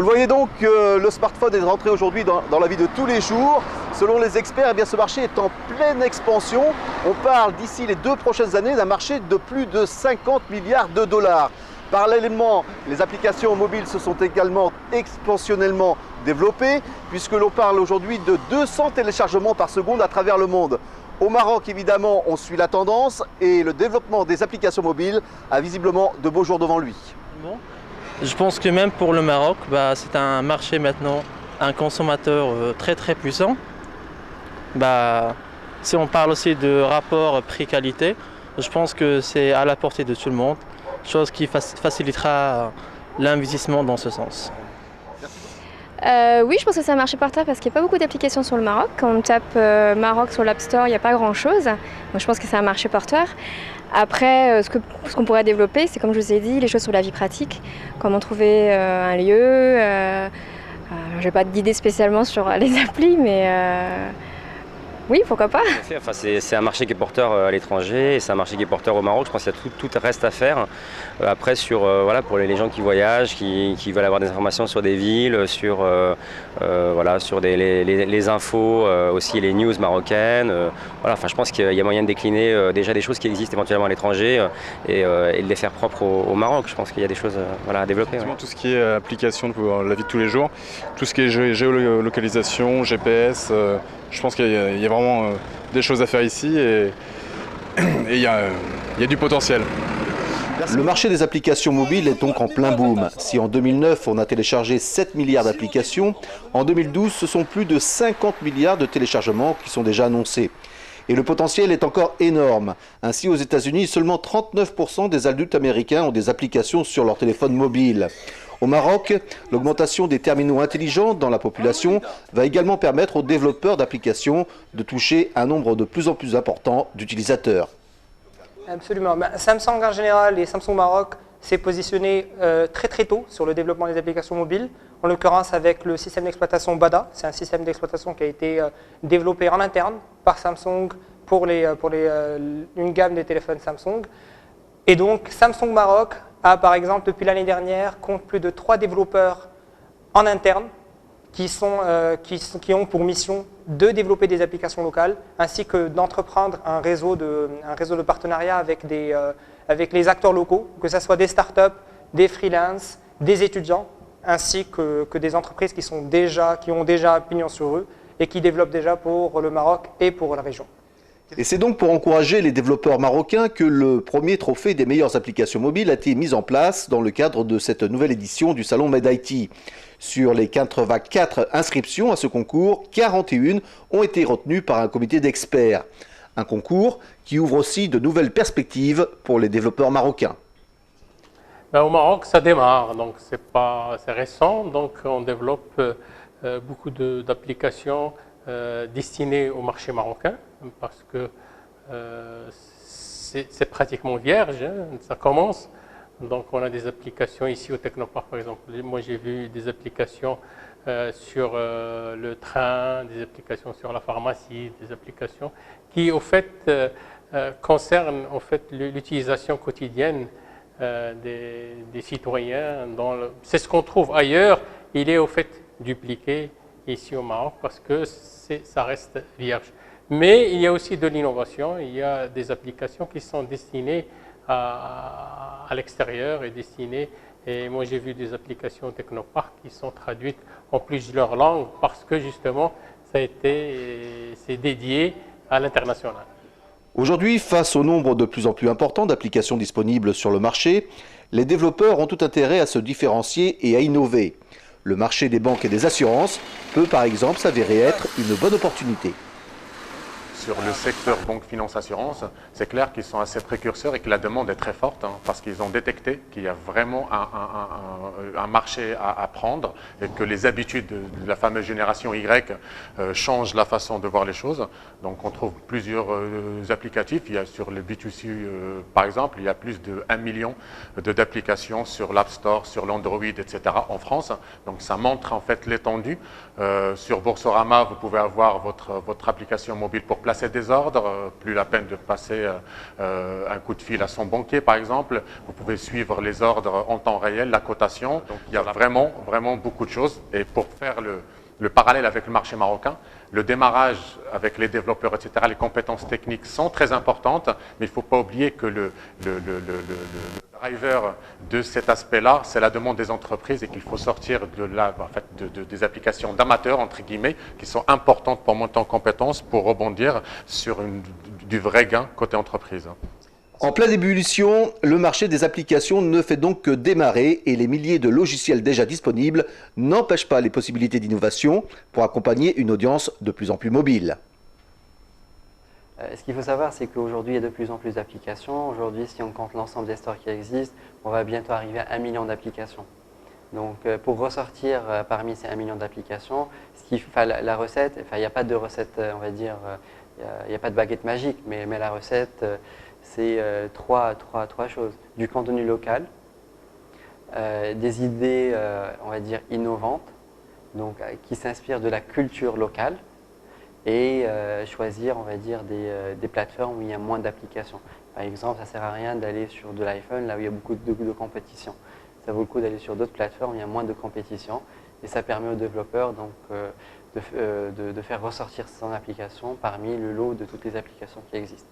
Vous le voyez donc, le smartphone est rentré aujourd'hui dans la vie de tous les jours. Selon les experts, eh bien, ce marché est en pleine expansion. On parle d'ici les 2 prochaines années d'un marché de plus de 50 milliards de dollars. Parallèlement, les applications mobiles se sont également expansionnellement développées, puisque l'on parle aujourd'hui de 200 téléchargements par seconde à travers le monde. Au Maroc, évidemment, on suit la tendance et le développement des applications mobiles a visiblement de beaux jours devant lui. Bon. Je pense que même pour le Maroc, c'est un marché maintenant, un consommateur très puissant. Si on parle aussi de rapport prix-qualité, je pense que c'est à la portée de tout le monde, chose qui facilitera l'investissement dans ce sens. Oui, je pense que c'est un marché porteur parce qu'il n'y a pas beaucoup d'applications sur le Maroc. Quand on tape Maroc sur l'App Store, il n'y a pas grand-chose. Moi, je pense que c'est un marché porteur. Après, ce qu'on pourrait développer, c'est comme je vous ai dit, les choses sur la vie pratique. Comment trouver un lieu. Je n'ai pas d'idée spécialement sur les applis, mais oui, pourquoi pas. Enfin, c'est un marché qui est porteur à l'étranger et c'est un marché qui est porteur au Maroc. Je pense qu'il y a tout reste à faire. Après, pour les gens qui voyagent, qui veulent avoir des informations sur des villes, sur les infos, aussi les news marocaines. Je pense qu'il y a moyen de décliner déjà des choses qui existent éventuellement à l'étranger et de les faire propres au Maroc. Je pense qu'il y a des choses à développer. Ouais. Tout ce qui est application pour la vie de tous les jours, tout ce qui est géolocalisation, GPS, je pense qu'il y a vraiment des choses à faire ici et il y a du potentiel. Le marché des applications mobiles est donc en plein boom. Si en 2009, on a téléchargé 7 milliards d'applications, en 2012, ce sont plus de 50 milliards de téléchargements qui sont déjà annoncés. Et le potentiel est encore énorme. Ainsi, aux États-Unis, seulement 39% des adultes américains ont des applications sur leur téléphone mobile. Au Maroc, l'augmentation des terminaux intelligents dans la population va également permettre aux développeurs d'applications de toucher un nombre de plus en plus important d'utilisateurs. Absolument. Samsung en général et Samsung Maroc s'est positionné très tôt sur le développement des applications mobiles, en l'occurrence avec le système d'exploitation BADA. C'est un système d'exploitation qui a été développé en interne par Samsung pour une gamme des téléphones Samsung. Et donc Samsung Maroc a par exemple depuis l'année dernière compte plus de 3 développeurs en interne qui ont pour mission de développer des applications locales ainsi que d'entreprendre un réseau de partenariat avec les acteurs locaux, que ce soit des startups, des freelances, des étudiants ainsi que des entreprises qui ont déjà pignon sur eux et qui développent déjà pour le Maroc et pour la région. Et c'est donc pour encourager les développeurs marocains que le premier trophée des meilleures applications mobiles a été mis en place dans le cadre de cette nouvelle édition du salon MedIT. Sur les 84 inscriptions à ce concours, 41 ont été retenues par un comité d'experts. Un concours qui ouvre aussi de nouvelles perspectives pour les développeurs marocains. Au Maroc, ça démarre, donc c'est récent, donc on développe beaucoup d'applications destinées au marché marocain, parce que c'est pratiquement vierge, ça commence. Donc on a des applications ici au Technopark par exemple. Moi j'ai vu des applications sur le train, des applications sur la pharmacie, des applications qui au fait concernent l'utilisation quotidienne des citoyens. C'est ce qu'on trouve ailleurs, il est au fait dupliqué ici au Maroc parce que ça reste vierge. Mais il y a aussi de l'innovation, il y a des applications qui sont destinées à l'extérieur et moi j'ai vu des applications au Technopark qui sont traduites en plusieurs langues parce que justement c'est dédié à l'international. Aujourd'hui, face au nombre de plus en plus important d'applications disponibles sur le marché, les développeurs ont tout intérêt à se différencier et à innover. Le marché des banques et des assurances peut par exemple s'avérer être une bonne opportunité. Sur le secteur banque, finance, assurance, c'est clair qu'ils sont assez précurseurs et que la demande est très forte parce qu'ils ont détecté qu'il y a vraiment un marché à prendre et que les habitudes de la fameuse génération Y changent la façon de voir les choses. Donc on trouve plusieurs applicatifs. Il y a sur le B2C par exemple, il y a plus de 1 million d'applications sur l'App Store, sur l'Android, etc. en France. Donc ça montre en fait l'étendue. Sur Boursorama, vous pouvez avoir votre application mobile pour place placer des ordres, plus la peine de passer un coup de fil à son banquier par exemple. Vous pouvez suivre les ordres en temps réel, la cotation. Donc il y a vraiment beaucoup de choses. Et pour faire le parallèle avec le marché marocain, le démarrage avec les développeurs, etc., les compétences techniques sont très importantes, mais il ne faut pas oublier que le driver de cet aspect-là, c'est la demande des entreprises et qu'il faut sortir des applications d'amateurs, entre guillemets, qui sont importantes pour monter en compétences, pour rebondir sur du vrai gain côté entreprise. En pleine ébullition, le marché des applications ne fait donc que démarrer et les milliers de logiciels déjà disponibles n'empêchent pas les possibilités d'innovation pour accompagner une audience de plus en plus mobile. Ce qu'il faut savoir, c'est qu'aujourd'hui, il y a de plus en plus d'applications. Aujourd'hui, si on compte l'ensemble des stores qui existent, on va bientôt arriver à 1 million d'applications. Donc, pour ressortir parmi ces 1 million d'applications, la recette, enfin, il n'y a pas de recette, on va dire, il n'y a pas de baguette magique, mais la recette, c'est trois choses. Du contenu local, des idées, on va dire, innovantes, donc, qui s'inspirent de la culture locale, et choisir, on va dire, des plateformes où il y a moins d'applications. Par exemple, ça ne sert à rien d'aller sur de l'iPhone, là où il y a beaucoup de compétition. Ça vaut le coup d'aller sur d'autres plateformes où il y a moins de compétition, et ça permet aux développeurs donc, de faire ressortir son application parmi le lot de toutes les applications qui existent.